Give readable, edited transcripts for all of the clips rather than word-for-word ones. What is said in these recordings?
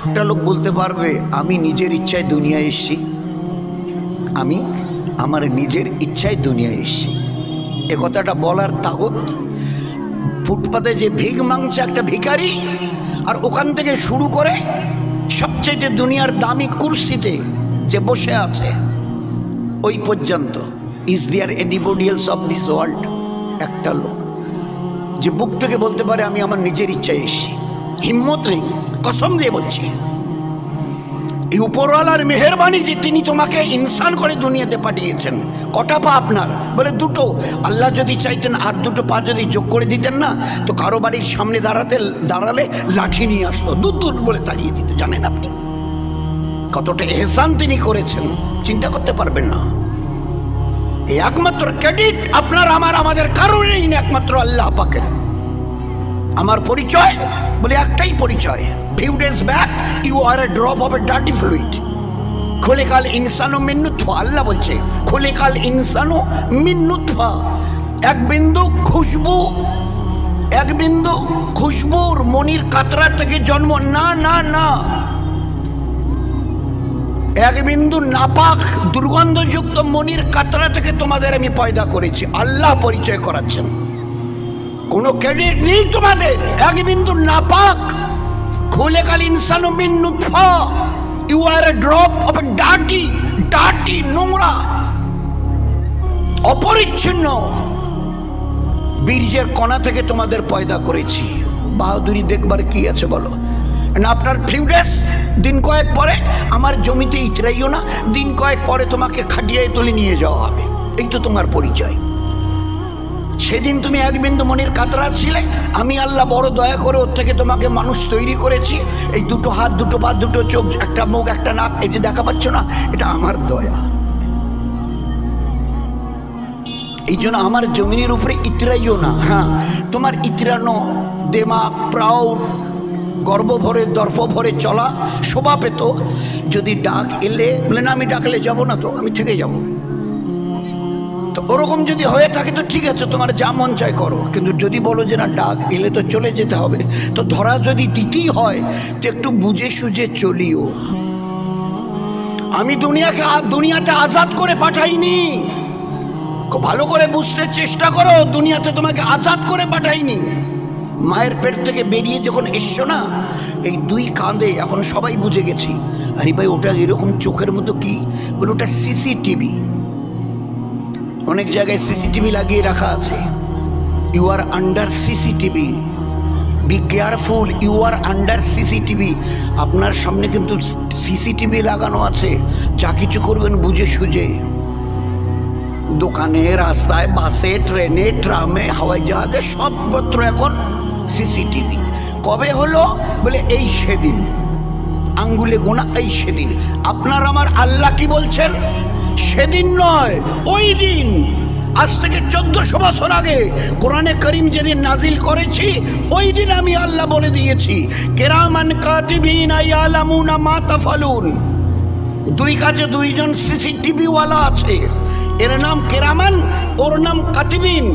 একটা লোক বলতে পারবে আমি নিজের ইচ্ছায় দুনিয়ায় এসেছি? আমি আমার নিজের ইচ্ছায় দুনিয়ায় এসেছি, এ কথাটা বলার তাগত ফুটপাতে যে ভিক মাংছে একটা ভিখারি, আর ওখান থেকে শুরু করে সবচেয়ে দুনিয়ার দামি কুরসিতে যে বসে আছে ওই পর্যন্ত, is there anybody else of this world? একটা লোক যে বুক থেকে বলতে পারে আমি আমার নিজের ইচ্ছায় এসেছি? হিম্মত নেই, কসম দিয়ে বলছি। এই উপরওয়ালার মেহেরবানি যে তিনি তোমাকে ইনসান করে দুনিয়াতে পাঠিয়েছেন। কটা পা আপনার? বলে দুটো। আল্লাহ যদি চাইতেন আর দুটো পা যদি যোগ করে দিতেন না, তো কারো বাড়ির সামনে দাঁড়ালে লাঠি নিয়ে আসতো, দূর দূর বলে তাড়িয়ে দিত। জানেন আপনি কতটা এহসান তিনি করেছেন? চিন্তা করতে পারবেন না। এই একমাত্র ক্রেডিট আপনার আমাদের কারণেই না, একমাত্র আল্লাহ পাকের। আমার পরিচয় বলে একটাই পরিচয়, few days back you are a drop of a dirty fluid, খুলিকাল ইনসানু মিন নুতফা। আল্লাহ বলছে খুলিকাল ইনসানু মিন নুতফা, এক বিন্দু খুশবুর মনির কাতরা থেকে জন্ম না, না না, এক বিন্দু নাপাক দুর্গন্ধযুক্ত মনির কাতরা থেকে তোমাদের আমি পয়দা করেছি। আল্লাহ পরিচয় করাচ্ছেন, কোনো ক্রেডিট নেই তোমাদের। এক বিন্দু নাপাক, খুলিকাল ইনসানু মিন নুতফা, you are a drop of a dirty নোংরা অপরিচ্ছন্ন বীর্যের কণা থেকে তোমাদের পয়দা করেছি। বাহাদুরি দেখবার কি আছে বলো? না আপনার ফিউ ডেজ, দিন কয়েক পরে আমার জমিতে ইতরাইও না, দিন কয়েক পরে তোমাকে খাটিয়ে তুলে নিয়ে যাওয়া হবে। এই তো তোমার পরিচয়। সেদিন তুমি এক বিন্দু মনির কাতরা ছিলে, আমি আল্লাহ বড় দয়া করে ওর থেকে তোমাকে মানুষ তৈরি করেছি। এই দুটো হাত, দুটো পা, দুটো চোখ, একটা মুখ, একটা নাক, এই যে দেখা পাচ্ছ না, এটা আমার দয়া। এই জন্য আমার জমিনের উপরে ইতরাইও না। হ্যাঁ, তোমার ইতরানো দেমাগ, প্রাউড, গর্ব ভরে দর্প ভরে চলা শোভা পেত যদি ডাক এলে বলে না আমি ডাকলে যাব না, তো আমি থেকে যাব। তো ওরকম যদি হয়ে থাকে তো ঠিক আছে, তোমার যা মন চায় করো। কিন্তু যদি বলো যে না ডাক এলে তো চলে যেতে হবে, তো ধরা যদি দিতেই হয় তো একটু বুঝে সুঝে চলিও। আমি দুনিয়াতে আজাদ করে পাঠাইনি, খুব ভালো করে বুঝতে চেষ্টা করো। দুনিয়াতে তোমাকে আজাদ করে পাঠাইনি। মায়ের পেট থেকে বেরিয়ে যখন এসছো না, এই দুই কাঁধে এখন সবাই বুঝে গেছি। আরে ভাই ওটা এরকম চোখের মতো কি? বলে ওটা সিসিটিভি। অনেক জায়গায় সিসিটিভি লাগিয়ে রাখা আছে। You are under CCTV, be careful, you are under CCTV. আপনার সামনে কিন্তু সিসিটিভি লাগানো আছে, যা কিছু করবেন বুঝে সুঝে। দোকানে, রাস্তায়, বাসে, ট্রেনে, ট্রামে, হাওয়াই জাহাজে সবত্র এখন সিসিটিভি। কবে হলো? বলে এই সেদিন, আঙ্গুলে গোনা এই সেদিন। আপনার আমার আল্লাহ কি বলছেন? সেদিন নয়, ওই দিন। আজ থেকে 1400 বছর আগে কোরআনে করিম যেদিন নাজিল করেছি, ওই দিন আমি আল্লাহ বলে দিয়েছি কেরামান কাতিবিন ইয়ালামুনা মা তাফালুন। দুই কাজে দুইজন সিসিটিভি ওয়ালা আছে, এর নাম কেরামান, ওর নাম কাতিবিন।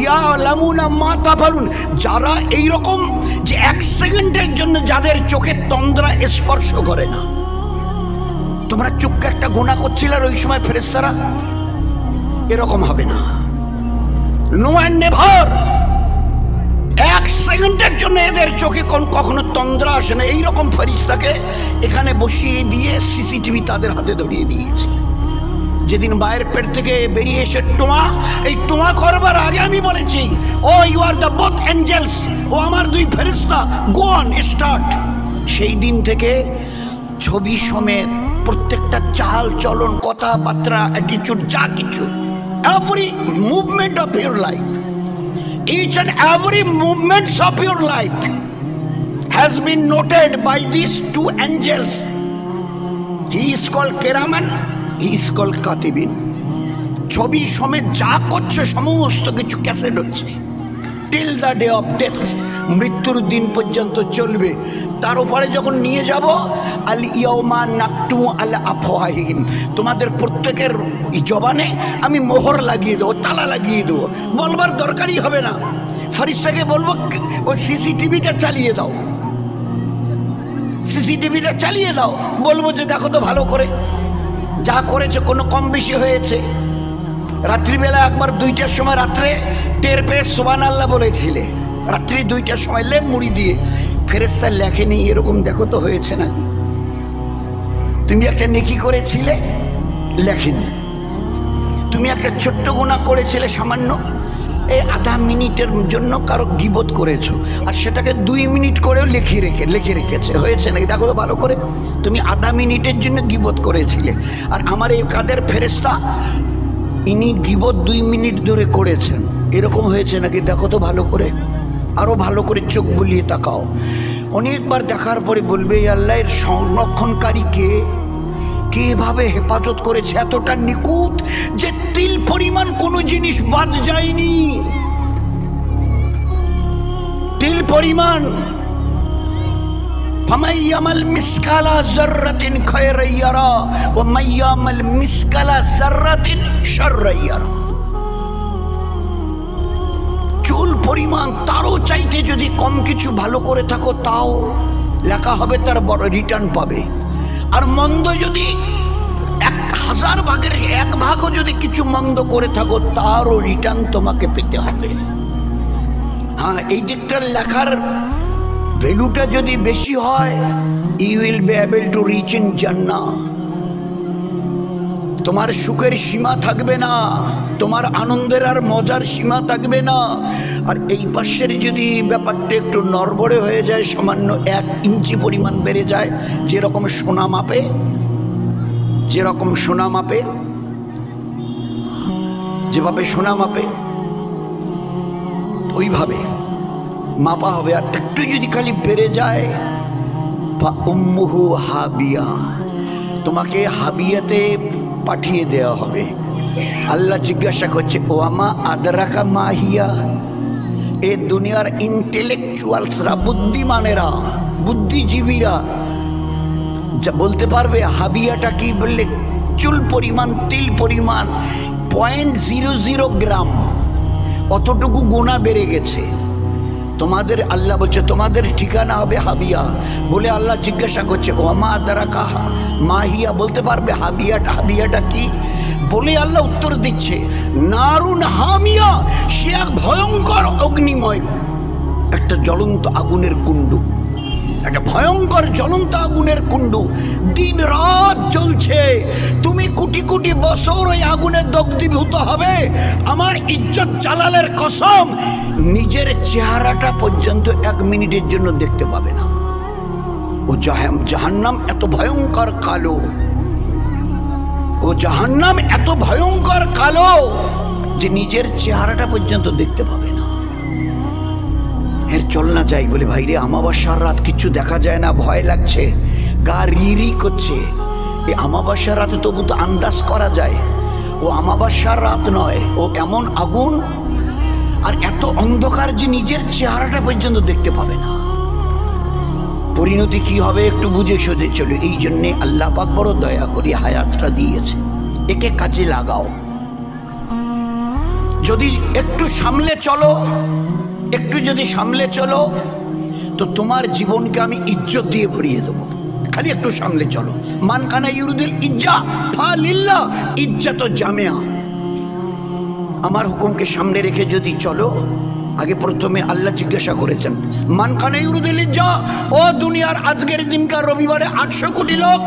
ইয়ালামুনা মা তাফালুন, যারা এইরকম যে 1 সেকেন্ডের জন্য যাদের চোখের তন্দ্রা স্পর্শ করে না। তোমরা চুপকে একটা গোনা করছিলে আর ওই সময় ফেরেশতারা এরকম হবে না। No and never. 1 সেকেন্ডের জন্য এদের চোখে কখনো তন্দ্রা আসে না। এইরকম ফেরেশতাকে এখানে বসিয়ে দিয়ে সিসিটিভি তাদের হাতে ধরিয়ে দিয়েছে। যেদিন মায়ের পেট থেকে বেরিয়ে এসে এই টোয়া করবার আগে আমি বলেছি, O you are the both angels, ও আমার দুই ফেরেশতা, গো অন স্টার্ট। সেই দিন থেকে ছবি সমেত প্রত্যেকটা চাল চলন, কথাবার্তা, অ্যাটিটিউড, যা কিছু, every movement of your life, each and every movements of your life has been noted by this 2 angels. He is called কেরামান, হি ইজ কল্ড কাতিবিন। ছবি সমেত যা করছে সমস্ত কিছু ক্যাসেট হচ্ছে till the day of death, মৃত্যুর দিন পর্যন্ত চলবে। তার উপরে যখন নিয়ে যাব, আল ইয়াউমা নাকতুমু আলা আফওয়াহিহিম, তোমাদের প্রত্যেকের জবানে আমি মোহর লাগিয়ে দেবো, তালা লাগিয়ে দেবো, বলবার দরকারই হবে না। ফেরেশতাকে বলবো ওই সিসিটিভিটা চালিয়ে দাও। সিসিটিভিটা চালিয়ে দাও, বলবো যে দেখো তো ভালো করে যা করেছে কোনো কম বেশি হয়েছে। রাত্রিবেলা একবার 2টার সময় রাত্রে টের পেয়ে সুবহানাল্লাহ বলেছিলে, রাত্রি 2টার সময় লেপ মুড়ি দিয়ে, ফেরেশতা লেখেনি এরকম দেখো তো হয়েছে নাকি। তুমি একটা নেকি করেছিলে, লেখেনি। তুমি একটা ছোট্ট গুনাহ করেছিলে সামান্য, এই আধা মিনিটের জন্য কারো গীবত করেছো, আর সেটাকে 2 মিনিট করেও লিখে রেখেছে, হয়েছে নাকি দেখো তো ভালো করে। তুমি আধা মিনিটের জন্য গীবত করেছিলে, আর আমার এই কাদের ফেরেশতা ইনি গীবত 2 মিনিট ধরে করেছেন, এরকম হয়েছে নাকি দেখো তো ভালো করে। আরো ভালো করে চোখ বুলিয়ে তাকাও। অনেকবার দেখার পরে বলবে আল্লাহ এর সংরক্ষণকারী কে, কিভাবে হেফাজত করেছে, এতটা নিখুঁত যে তিল পরিমাণ কোনো জিনিস বাদ যায়নি, তিল পরিমাণ। ফামান ইয়ামাল মিসকালা যাররাতিন খায়রান ইয়ারা ওয়া মান ইয়ামাল মিসকালা যাররাতিন শাররান ইয়ারা। চুল পরিমাণ তারও চাইতে যদি কম কিছু ভালো করে থাকো তাও লেখা হবে, তার বড় রিটার্ন পাবে। আর মন্দ যদি 1000 ভাগের 1 ভাগও যদি কিছু মন্দ করে থাকো তারও রিটার্ন তোমাকে পেতে হবে। হ্যাঁ, এই দিকটার লেখার ভ্যালুটা যদি বেশি হয়, you will be able to reach in Jannah. তোমার সুখের সীমা থাকবে না, তোমার আনন্দের আর মজার সীমা থাকবে না। আর এই পাশের যদি ব্যাপারটা একটু নড়বড়ে হয়ে যায়, সামান্য 1 ইঞ্চি পরিমাণ বেড়ে যায়, যেরকম সোনা মাপে, যেরকম সোনা মাপে, যেভাবে সোনা মাপে ওইভাবে মাপা হবে। আর একটু যদি খালি বেড়ে যায়, উম্মুহু হাবিয়া, তোমাকে হাবিয়াতে পাঠিয়ে দেওয়া হবে। আল্লাহ জিজ্ঞাসা করছে ওয়ামা আদরাকা মাহিয়া। এ দুনিয়ার ইন্টেলেকচুয়ালসরা, বুদ্ধিমানেরা, বুদ্ধিজীবীরা যা বলতে পারবে হাবিয়াটা কি, বললে চুল পরিমাণ, তিল পরিমাণ, 0.00 গ্রাম, অতটুকু গোনা বেড়ে গেছে। তোমাদের আল্লাহ বলছে তোমাদের ঠিকানা হবে হাবিয়া। বলে আল্লাহ জিজ্ঞাসা করছে ওয়ামা আদরাকা মাহিয়া, বলতে পারবে হাবিয়াটা কি? বলে আল্লাহ উত্তর দিচ্ছে নারুন হামিয়া, সে এক ভয়ঙ্কর অগ্নিময় একটা জ্বলন্ত আগুনের কুণ্ডু, একটা ভয়ঙ্কর জ্বলন্ত আগুনের কুণ্ডু, দিন রাত জ্বলছে। তুমি কোটি কোটি বছর ওই আগুনে দগ্ধীভূত হবে। আমার ইজ্জত জালালের কসম, নিজের চেহারাটা পর্যন্ত 1 মিনিটের জন্য দেখতে পাবে না। ও জাহান্নাম এত ভয়ঙ্কর কালো, ও জাহান্নাম এত ভয়ঙ্কর কালো যে নিজের চেহারাটা পর্যন্ত দেখতে পাবে না। এর চল না যাই বলে ভাইরে, আমাবস্যার রাত কিচ্ছু দেখা যায় না, ভয় লাগছে, গা রি করছে। এই আমাবস্যার রাতে তবু তো আন্দাজ করা যায় ও আমাবস্যার রাত নয়, ও এমন আগুন আর এত অন্ধকার যে নিজের চেহারাটা পর্যন্ত দেখতে পাবে না। পরিণতি কি হবে একটু বুঝে সোজে চলো। এই জন্যে আল্লাহ পাক বড় দয়া করে হায়াতটা দিয়েছে, একে কাজে লাগাও। যদি একটু সামলে চলো, একটু যদি সামলে চলো, তো তোমার জীবনকে আমি ইজ্জত দিয়ে ভরিয়ে দেবো। খালি একটু সামলে চলো। মান কানা ইউরিদুল ইজ্জা ফালিল্লাহ, ইজ্জত জামিয়া। আমার হুকুমকে সামনে রেখে যদি চলো, আগে প্রথমে আল্লাহ জিজ্ঞাসা করেছেন মান কানা ইউরিদুল ইজ্জা, ও দুনিয়ার আজকের দিনকার রবিবারে 800 কোটি লোক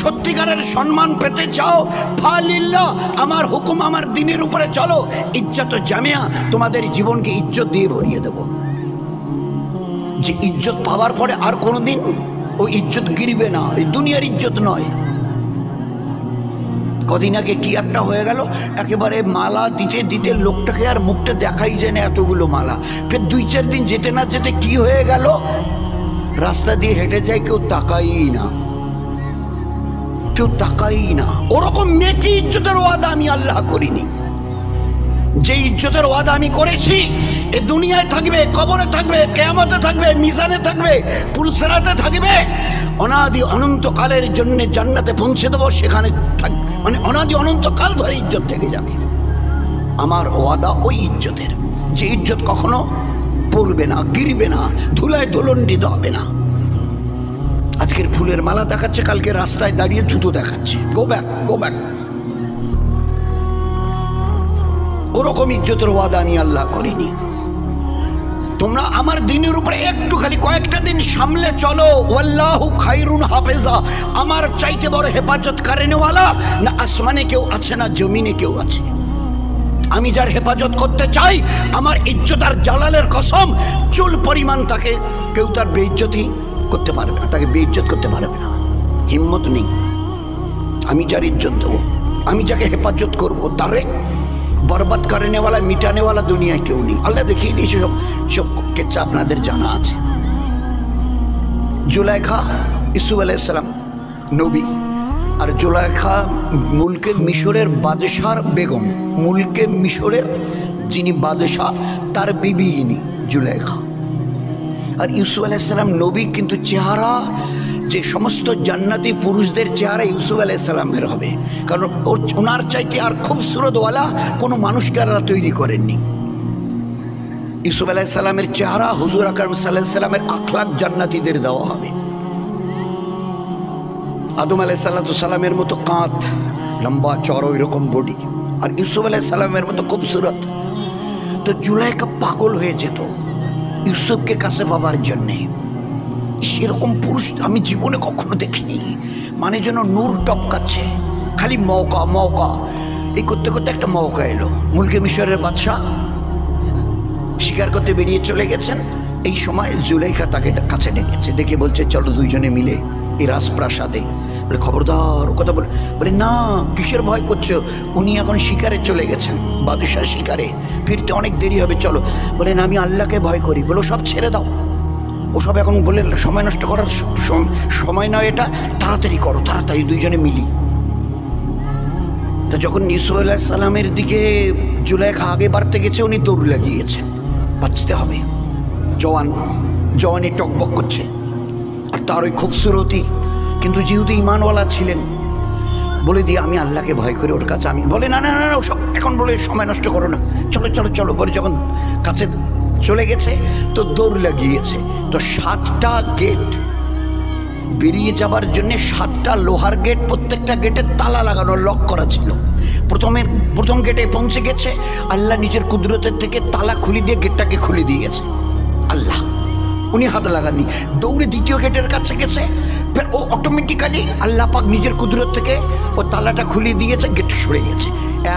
সত্যিকারের সম্মান পেতে চাও, ফালিল্লাহ, আমার হুকুম আমার দিনের উপরে চলো, ইজ্জত জামিয়া, তোমাদের জীবনকে ইজ্জত দিয়ে ভরিয়ে দেব। যে ইজ্জত পাওয়ার পরে আর কোনোদিন ও ইজ্জত গিরবে না, এই দুনিয়ার ইজ্জত নয়। কদিন আগে কি একটা হয়ে গেল, একেবারে মালা দিতে দিতে লোকটাকে আর মুখটা দেখাই যায় না, এতগুলো মালা। ফের 2-4 দিন যেতে না যেতে কি হয়ে গেল, রাস্তা দিয়ে হেঁটে যায়, কেউ তাকাই না, কেউ তাকাই না। ওরকম নেকি ইজ্জতের ওয়াদা আমি আল্লাহ করিনি। যে ইজ্জতের ওয়াদা আমি করেছি, এ দুনিয়ায় থাকবে, কবরে থাকবে, কিয়ামতে থাকবে, মিজানে থাকবে, পুলসিরাতে থাকবে, অনাদি অনন্ত কালের জন্য জান্নাতে পৌঁছে দেবো, সেখানে মানে অনাদি অনন্ত কাল ধরে ইজ্জত থেকে যাবে। আমার ওয়াদা ওই ইজ্জতের, যে ইজ্জত কখনো পড়বে না, গিরবে না, ধুলায় দোলন্ডিত হবে না। আর আজকের ফুলের মালা দেখাচ্ছে, কালকে রাস্তায় দাঁড়িয়ে জুতো দেখাচ্ছে। Go back, go back. ওরকম ইজ্জতের ওয়াদা আমি আল্লাহ করিনি। তোমরা আমার দিনের উপরে একটু খালি কয়েকটা দিন সামলে চলো। ওয়াল্লাহু খায়রুন হাফেজা, আমার চাইতে বড় হেফাজত কারেনেওয়ালা না আসমানে কেউ আছে না জমিনে কেউ আছে। আমি যার হেফাজত করতে চাই, আমার ইজ্জত আর জালালের কসম, চুল পরিমাণ তাকে কেউ তার বেইজ্জতি করতে পারবে না, তাকে বেইজ্জত করতে পারবে না, হিম্মত নেই। আমি যার ইজ্জত দেবো, আমি যাকে হেফাজত করবো, তারে বরবাদ করেনেওয়ালা মিটানেওয়ালা দুনিয়ায় কেউ নেই। আল্লাহ দেখিয়ে দিয়েছে সব সব কেচ্ছা আপনাদের জানা আছে। জুলাইখা ইউসুফ আলাইহিস সালাম নবী, আর জুলাইখা মুলকে মিশরের বাদশার বেগম, মুলকে মিশরের যিনি বাদশাহ তার বিবি ইনি জুলাইখা। আর ইউসুফ আলাইহিস সালাম নবী, কিন্তু চেহারা যে সমস্ত জান্নাতি পুরুষদের চেহারা ইউসুফ আলাইহিস সালামের হবে, কারণ ওনার চাইতে আর খুবসুরতওয়ালা কোনো মানুষকে আল্লাহ তৈরি করেননি। ইউসুফ আলাইহিস সালামের চেহারা হুজুর আকরাম সাল্লাল্লাহু আলাইহি সাল্লামের আখলাক জান্নাতীদের দেওয়া হবে। আদম আলাইহিস সালামের মতো কাঁধ, লম্বা চড়ো এরকম বডি, আর ইউসুফ আলাইহিস সালামের মতো খুবসুরত। তো জুলাইখা পাগল হয়ে যেত ইউসুফকে কাছে পাবার জন্যে। সেরকম পুরুষ আমি জীবনে কখনো দেখিনি, মানে যেন নূর টপকাচ্ছে, খালি মৌকা মৌকা। এই করতে করতে একটা মৌকা এলো। মুলকে মিশরের বাদশাহ শিকার করতে বেরিয়ে চলে গেছেন। এই সময় জুলাইখা তাকে কাছে ডেকেছে, ডেকে বলছে চলো দুইজনে মিলে এই রাজপ্রাসাদে। বলে খবরদার, ও কথা বলে না, কিসের ভয় করছো? উনি এখন শিকারে চলে গেছেন, বাদশাহ শিকারে, ফিরতে অনেক দেরি হবে, চলো। বলে না, আমি আল্লাহকে ভয় করি। বলো সব ছেড়ে দাও, ওসব এখন বলে সময় নষ্ট করার সময় নয়, এটা তাড়াতাড়ি করো, তাড়াতাড়ি দুইজনে মিলি। তা যখন ইউসুফ আলাইহিস সালামের দিকে জুলাইখা আগে বাড়তে গেছে, উনি দৌড় লাগিয়েছে, বাঁচতে হবে। জওয়ানি টকবক করছে, আর তার ওই খুবসুরতি, কিন্তু যেহেতু ইমানওয়ালা ছিলেন, বলে দিয়ে আমি আল্লাহকে ভয় করি, ওর কাছে আমি। বলে না না না, ওসব এখন বলে সময় নষ্ট করো না, চলো চলো চলো। বলে যখন কাছে চলে গেছে তো দৌড় লাগিয়েছে। তো 7টা গেট, বেরিয়ে যাবার জন্য 7টা লোহার গেট, প্রত্যেকটা গেটে তালা লাগানো, লক করা ছিল। প্রথম গেটে পৌঁছে গেছে, আল্লাহ নিজের কুদরতের থেকে তালা খুলে দিয়ে গেটটাকে খুলে দিয়েছে আল্লাহ, উনি হাত লাগাননি। দৌড়ে দ্বিতীয় গেটের কাছে গেছে, ও অটোমেটিক্যালি আল্লাহ পাক নিজের কুদরত থেকে ও তালাটা খুলে দিয়েছে, গেট সরে গেছে।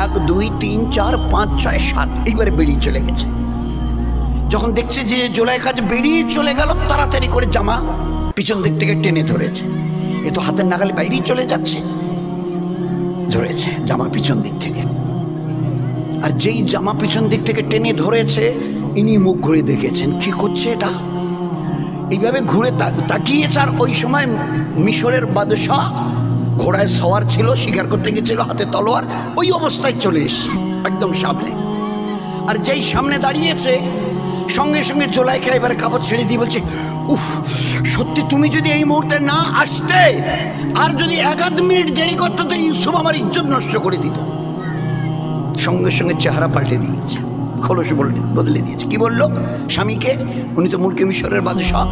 1 2 3 4 5 6 7 এইবারে বেরিয়ে চলে গেছে। যখন দেখছে যে জুলাইখা বেরিয়ে চলে গেল, তাড়াতাড়ি করে জামা পিছন দিক থেকে টেনে ধরেছে। এ তো হাতের নাগালে বাইরেই চলে যাচ্ছে, ধরেছে জামা পিছন দিক থেকে। আর যেই জামা পিছন দিক থেকে টেনে ধরেছে, ইনি মুখ ঘুরে দেখেছেন কি করছে এটা। এইভাবে ঘুরে তাকিয়েছে, আর ওই সময় মিশরের বাদশাহ ঘোড়ায় সওয়ার ছিল, শিকার করতে গেছিল, হাতে তলোয়ার, ওই অবস্থায় চলে এসছে একদম সামনে। আর যেই সামনে দাঁড়িয়েছে, সঙ্গে সঙ্গে জুলাইখা এবার কাপড় ছেড়ে দিয়ে বলছে, উফ, সত্যি তুমি যদি এই মুহূর্তে না আসতে, আর যদি 1 মিনিট দেরি করতে, তো ইউসুফ আমার ইজ্জত নষ্ট করে দিত। সঙ্গে সঙ্গে চেহারা পাল্টে দিয়েছে, খোলস বদলে দিয়েছে। কি বললো স্বামীকে? উনি তো মুলকে মিশরের বাদশাহ।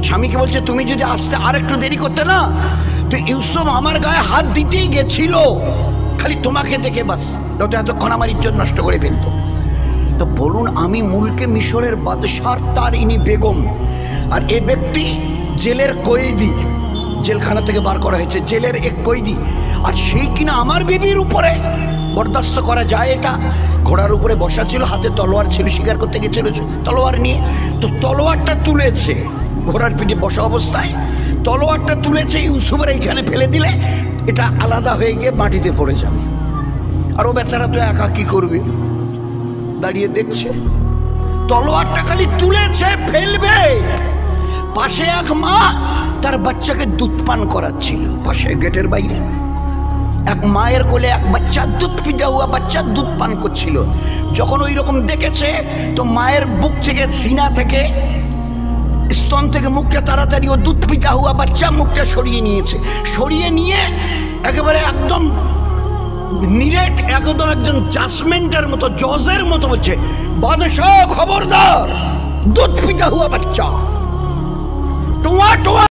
স্বামীকে বলছে, তুমি যদি আসতে আর একটু দেরি করতে না, তো ইউসুফ আমার গায়ে হাত দিতেই গেছিল, খালি তোমাকে দেখে বাস, নয়তো এতক্ষণ আমার ইজ্জত নষ্ট করে ফেলতো। তো বলুন, আমি মুলকে মিশরের বাদশাহ, তার ইনি বেগম, আর এ ব্যক্তি জেলের কয়েদি, জেলখানা থেকে বার করা হয়েছে, জেলের এক কয়েদি, আর সেই কিনা আমার বিবির উপরে বরদাস্ত করা যায় এটা? ঘোড়ার উপরে বসা ছিল, হাতে তলোয়ার ছিল, শিকার করতে গেছিল তলোয়ার নিয়ে, তো তলোয়ারটা তুলেছে, ঘোড়ার পিঠে বসা অবস্থায় তলোয়ারটা তুলেছে, ইউসুফের এইখানে ফেলে দিলে এটা আলাদা হয়ে গিয়ে মাটিতে পড়ে যাবে। আর ও বেচারা তো একা কি করবে, দাঁড়িয়ে দেখছে। তলোয়ারটা খালি তুলেছে, ফেলবে, পাশে এক মা তার বাচ্চাকে দুধ পান করাচ্ছিল, পাশে গেটের বাইরে এক মায়ের কোলে এক বাচ্চা, দুধ পিতা হুয়া বাচ্চা দুধ পান করছিল। যখন ওই রকম দেখেছে, তো মায়ের বুক থেকে, সিনা থেকে, স্তন থেকে মুখটা তাড়াতাড়ি ও দুধ পিতা হুয়া বাচ্চা মুখটা সরিয়ে নিয়েছে, সরিয়ে নিয়ে একেবারে একদম নিরেট, একদম একজন জাজমেন্টের মতো, জজের মতো বলছে, বাদশাহ খবরদার, দুধ পিতা হুয়া বাচ্চা, টোয়া টোয়া